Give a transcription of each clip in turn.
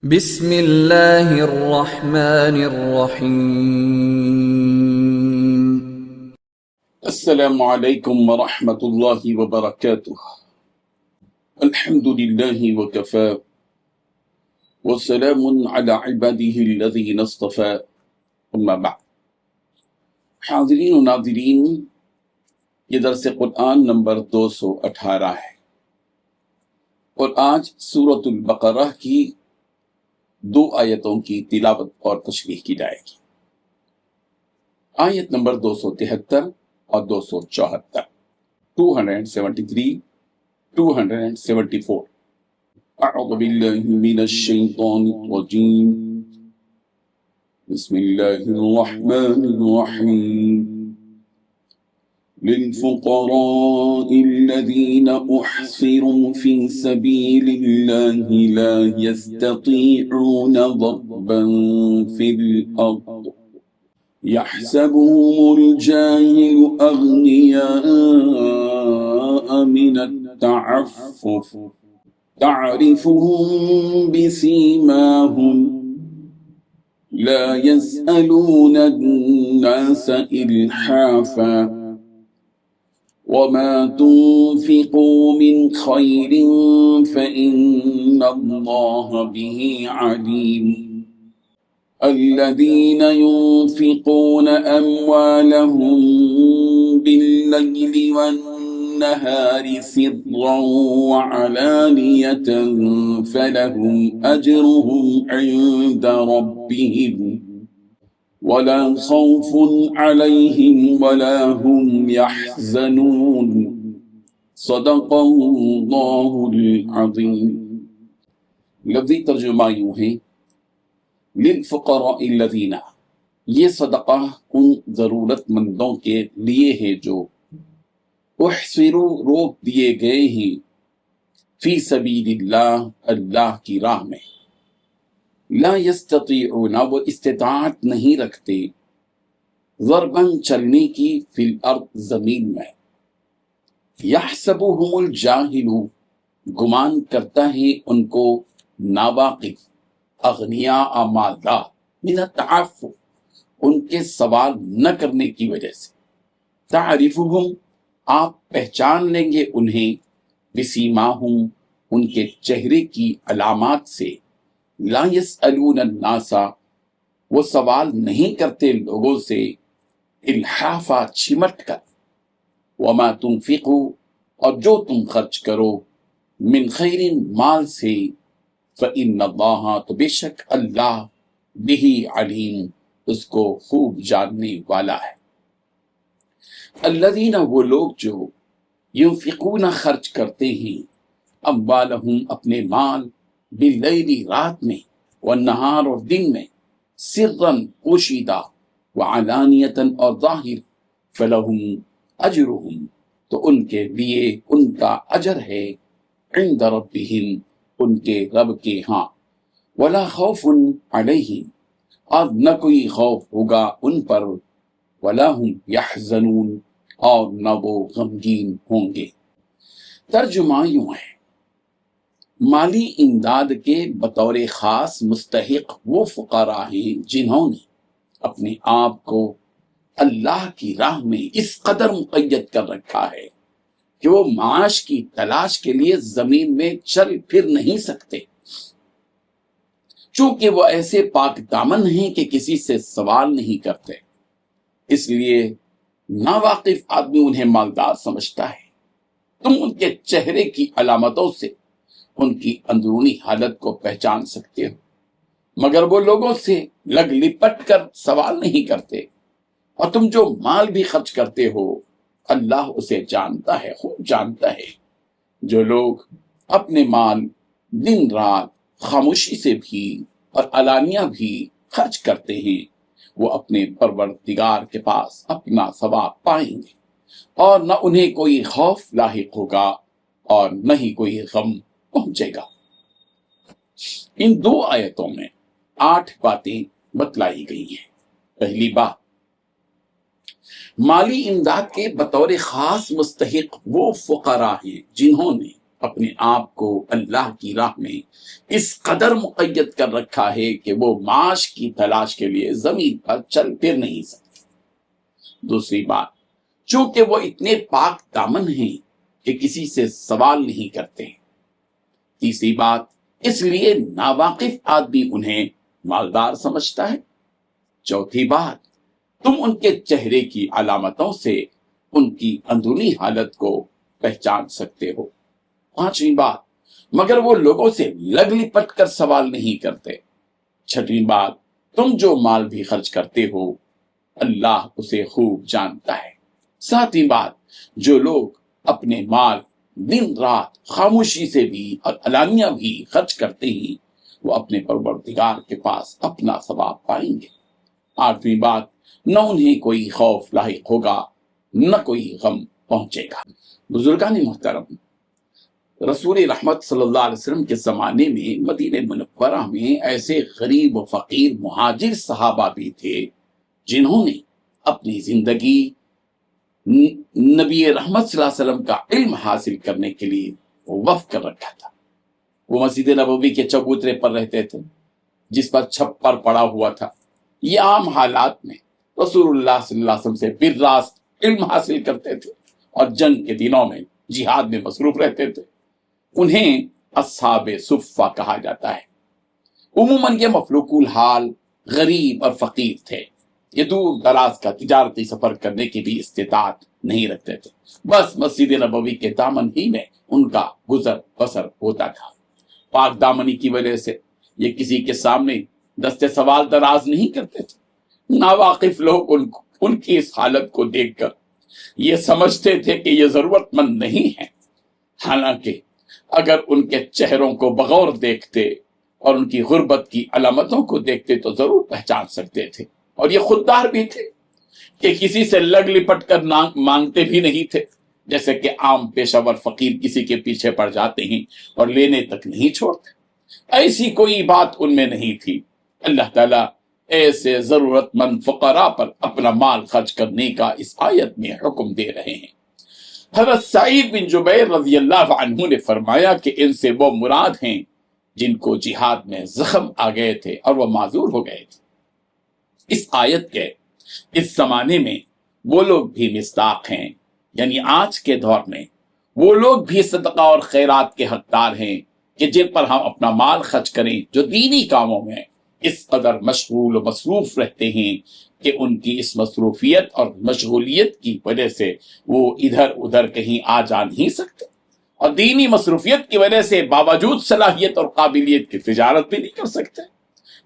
بسم اللہ الرحمن الرحیم۔ السلام علیکم ورحمۃ اللہ وبرکاتہ۔ الحمد للہ وکفی وسلام علی عباده الذین اصطفی، اما بعد۔ حاضرین و ناظرین، یہ درس قرآن نمبر 218 ہے اور آج سورۃ البقرہ کی 2 آیتوں کی تلاوت اور تشریح کی جائے گی۔ آیت نمبر 273 اور 274، 273 274۔ اعوذ باللہ من الشیطان الرجیم، بسم اللہ الرحمن الرحیم۔ للفقراء الذين أحصروا في سبيل الله لا يستطيعون ضربا في الأرض يحسبهم الجاهل أغنياء من التعفف تعرفهم بسيماهم لا يسألون الناس إلحافا وما تنفقوا من خير فإن الله به عليم۔ الذين ينفقون أموالهم بالليل والنهار سرا وعلانية فلهم أجرهم عند ربهم ولا خوف عليهم ولا هم يحزنون۔ صدق اللہ العظیم۔ لفظی ترجمہ یوں ہے، للفقراء الذین، یہ صدقہ ان ضرورت مندوں کے لیے ہے جو احصروا، روک دیے گئے ہیں، فی سبیل اللہ، اللہ کی راہ میں، لا یستطیعون، وہ استطاعت نہیں رکھتے، ضرباً چلنے کی، فی الارض، زمین میں، یحسبهم الجاہل، گمان کرتا ہے ان کو ناواقف، اغنیاء، مالدار، من التعفف، ان کے سوال نہ کرنے کی وجہ سے، تعرفهم، آپ پہچان لیں گے انہیں، بسیماہم، ان کے چہرے کی علامات سے، لا یسألون الناس، وہ سوال نہیں کرتے لوگوں سے، الحافا، چمٹ کر، وما تنفقوا، اور جو تم خرچ کرو، من خیر، مال سے، فإن اللہ، تو بے شک اللہ، بہ علیم، اس کو خوب جاننے والا ہے۔ الذین، وہ لوگ جو ينفقون، خرچ کرتے ہیں، اموالہم، اپنے مال، باللیل، رات میں، والنہار، اور دن میں، سرًا، پوشیدہ، وعلانیةً، اور ظاہر، فلہم اجرہم، تو ان کے لیے ان کا اجر ہے، عند ربہم، ان کے رب کے ہاں، ولا خوف علیہم، اور نہ کوئی خوف ہوگا ان پر، ولا ہم یحزنون، اور نہ وہ غمگین ہوں گے۔ ترجمہ یوں ہے، مالی امداد کے بطور خاص مستحق وہ فقراء ہیں جنہوں نے اپنے آپ کو اللہ کی راہ میں اس قدر مقید کر رکھا ہے کہ وہ معاش کی تلاش کے لیے زمین میں چل پھر نہیں سکتے، چونکہ وہ ایسے پاک دامن ہیں کہ کسی سے سوال نہیں کرتے، اس لیے ناواقف آدمی انہیں مالدار سمجھتا ہے۔ تم ان کے چہرے کی علامتوں سے ان کی اندرونی حالت کو پہچان سکتے ہو، مگر وہ لوگوں سے لگ لپٹ کر سوال نہیں کرتے، اور تم جو مال بھی خرچ کرتے ہو، اللہ اسے جانتا ہے، خوب جانتا ہے۔ جو لوگ اپنے مال دن رات خاموشی سے بھی اور علانیہ بھی خرچ کرتے ہیں، وہ اپنے پروردگار کے پاس اپنا ثواب پائیں گے، اور نہ انہیں کوئی خوف لاحق ہوگا اور نہ ہی کوئی غم پہنچے گا۔ ان 2 آیتوں میں 8 باتیں بتلائی گئی ہیں۔ پہلی بات، مالی امداد کے بطور خاص مستحق وہ فقراء ہیں جنہوں نے اپنے آپ کو اللہ کی راہ میں اس قدر مقید کر رکھا ہے کہ وہ معاش کی تلاش کے لیے زمین پر چل پھر نہیں سکتے۔ دوسری بات، چونکہ وہ اتنے پاک دامن ہیں کہ کسی سے سوال نہیں کرتے ہیں۔ تیسری بات، اس لیے ناواقف آدمی انہیں مالدار سمجھتا ہے۔ چوتھی بات، تم ان کے چہرے کی علامتوں سے ان کی اندرونی حالت کو پہچان سکتے ہو۔ پانچویں بات، مگر وہ لوگوں سے لگ لپٹ کر سوال نہیں کرتے۔ چھٹویں بات، تم جو مال بھی خرچ کرتے ہو اللہ اسے خوب جانتا ہے۔ ساتویں بات، جو لوگ اپنے مال دن رات خاموشی سے بھی اور علانیہ بھی خرچ کرتے ہیں وہ اپنے پروردگار کے پاس اپنا ثواب پائیں گے۔ آٹھویں بات، نہ انہیں کوئی خوف لاحق ہوگا نہ کوئی غم پہنچے گا۔ بزرگان محترم، رسول رحمت صلی اللہ علیہ وسلم کے زمانے میں مدینہ منورہ میں ایسے غریب و فقیر مہاجر صحابہ بھی تھے جنہوں نے اپنی زندگی نبی رحمت صلی اللہ علیہ وسلم کا علم حاصل کرنے کے لیے وقف کر رکھا تھا۔ وہ مسجد نبوی کے چبوترے پر رہتے تھے جس پر چھپر پڑا ہوا تھا۔ یہ عام حالات میں رسول اللہ صلی اللہ علیہ وسلم سے براست علم حاصل کرتے تھے اور جنگ کے دنوں میں جہاد میں مصروف رہتے تھے۔ انہیں اصحاب صفہ کہا جاتا ہے۔ عموماً یہ مفلوق الحال غریب اور فقیر تھے۔ یہ دور دراز کا تجارتی سفر کرنے کی بھی استطاعت نہیں رکھتے تھے، بس مسجد نبوی کے دامن ہی میں ان کا گزر بسر ہوتا تھا۔ پاک دامنی کی وجہ سے یہ کسی کے سامنے دست سوال دراز نہیں کرتے تھے۔ ناواقف لوگ ان کی اس حالت کو دیکھ کر یہ سمجھتے تھے کہ یہ ضرورت مند نہیں ہے، حالانکہ اگر ان کے چہروں کو بغور دیکھتے اور ان کی غربت کی علامتوں کو دیکھتے تو ضرور پہچان سکتے تھے۔ اور یہ خوددار بھی تھے کہ کسی سے لگ لپٹ کر مانگتے بھی نہیں تھے، جیسے کہ عام پیشہ ور فقیر کسی کے پیچھے پڑ جاتے ہیں اور لینے تک نہیں چھوڑتے۔ ایسی کوئی بات ان میں نہیں تھی۔ اللہ تعالیٰ ایسے ضرورت مند فقراء پر اپنا مال خرچ کرنے کا اس آیت میں حکم دے رہے ہیں۔ حضرت سعید بن جبیر رضی اللہ عنہ نے فرمایا کہ ان سے وہ مراد ہیں جن کو جہاد میں زخم آ گئے تھے اور وہ معذور ہو گئے تھے۔ اس آیت کے اس زمانے میں وہ لوگ بھی مصداق ہیں، یعنی آج کے دور میں وہ لوگ بھی صدقہ اور خیرات کے حقدار ہیں کہ جن پر ہم اپنا مال خرچ کریں، جو دینی کاموں میں اس قدر مشغول و مصروف رہتے ہیں کہ ان کی اس مصروفیت اور مشغولیت کی وجہ سے وہ ادھر ادھر کہیں آ جا نہیں سکتے، اور دینی مصروفیت کی وجہ سے باوجود صلاحیت اور قابلیت کی تجارت بھی نہیں کر سکتے۔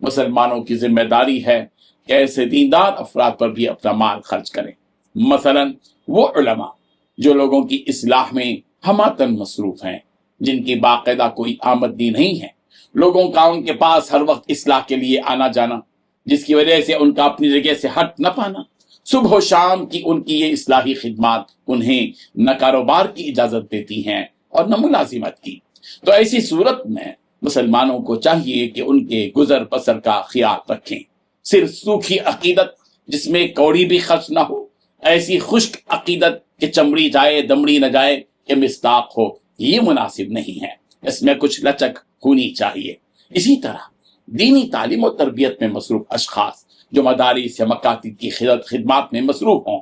مسلمانوں کی ذمہ داری ہے کہ ایسے دیندار افراد پر بھی اپنا مال خرچ کریں۔ مثلا وہ علماء جو لوگوں کی اصلاح میں ہماتن مصروف ہیں، جن کی باقاعدہ کوئی آمدنی نہیں ہے، لوگوں کا ان کے پاس ہر وقت اصلاح کے لیے آنا جانا، جس کی وجہ سے ان کا اپنی جگہ سے ہٹ نہ پانا، صبح و شام کی ان کی یہ اصلاحی خدمات انہیں نہ کاروبار کی اجازت دیتی ہیں اور نہ ملازمت کی۔ تو ایسی صورت میں مسلمانوں کو چاہیے کہ ان کے گزر بسر کا خیال رکھیں۔ صرف سوکھی عقیدت جس میں کوڑی بھی خرچ نہ ہو، ایسی خشک عقیدت کہ چمڑی جائے دمڑی نہ جائے کہ مصداق ہو، یہ مناسب نہیں ہے۔ اس میں کچھ لچک ہونی چاہیے۔ اسی طرح دینی تعلیم و تربیت میں مصروف اشخاص جو مدارس یا مکاتب کی خدمات میں مصروف ہوں،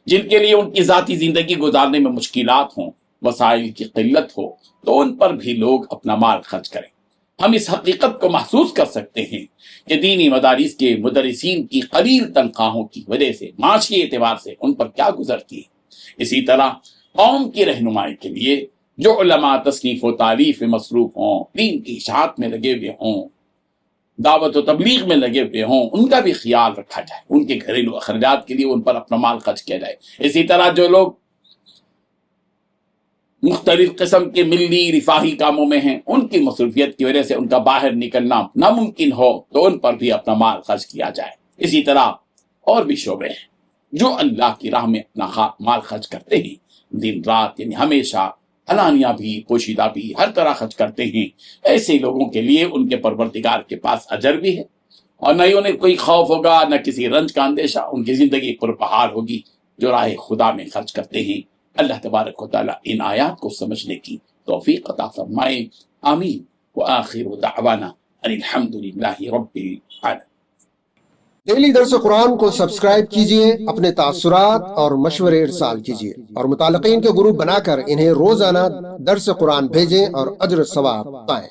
جن کے لیے ان کی ذاتی زندگی گزارنے میں مشکلات ہوں، وسائل کی قلت ہو، تو ان پر بھی لوگ اپنا مال خرچ کریں۔ ہم اس حقیقت کو محسوس کر سکتے ہیں کہ دینی مدارس کے مدرسین کی قلیل تنخواہوں کی وجہ سے معاشی اعتبار سے ان پر کیا گزرتی ہے۔ اسی طرح قوم کی رہنمائی کے لیے جو علماء تصنیف و تعلیف میں مصروف ہوں، دین کی اشاعت میں لگے ہوئے ہوں، دعوت و تبلیغ میں لگے ہوئے ہوں، ان کا بھی خیال رکھا جائے، ان کے گھریلو اخراجات کے لیے ان پر اپنا مال خرچ کیا جائے۔ اسی طرح جو لوگ مختلف قسم کے ملی رفاہی کاموں میں ہیں، ان کی مصروفیت کی وجہ سے ان کا باہر نکلنا ناممکن ہو تو ان پر بھی اپنا مال خرچ کیا جائے۔ اسی طرح اور بھی شعبے ہیں جو اللہ کی راہ میں اپنا مال خرچ کرتے ہیں، دن رات، یعنی ہمیشہ علانیہ بھی پوشیدہ بھی ہر طرح خرچ کرتے ہیں۔ ایسے لوگوں کے لیے ان کے پروردگار کے پاس اجر بھی ہے، اور نہ ہی انہیں کوئی خوف ہوگا نہ کسی رنج کا اندیشہ، ان کی زندگی پربہار ہوگی جو راہ خدا میں خرچ کرتے ہیں۔ اللہ تبارک و تعالیٰ ان آیات کو سمجھنے کی توفیق عطا فرمائے، آمین۔ وآخر دعوانا ان الحمدللہ رب العالمین۔ ڈیلی درس قرآن کو سبسکرائب کیجئے، اپنے تاثرات اور مشورے ارسال کیجئے، اور متعلقین کے گروپ بنا کر انہیں روزانہ درس قرآن بھیجیں اور اجر ثواب پائیں۔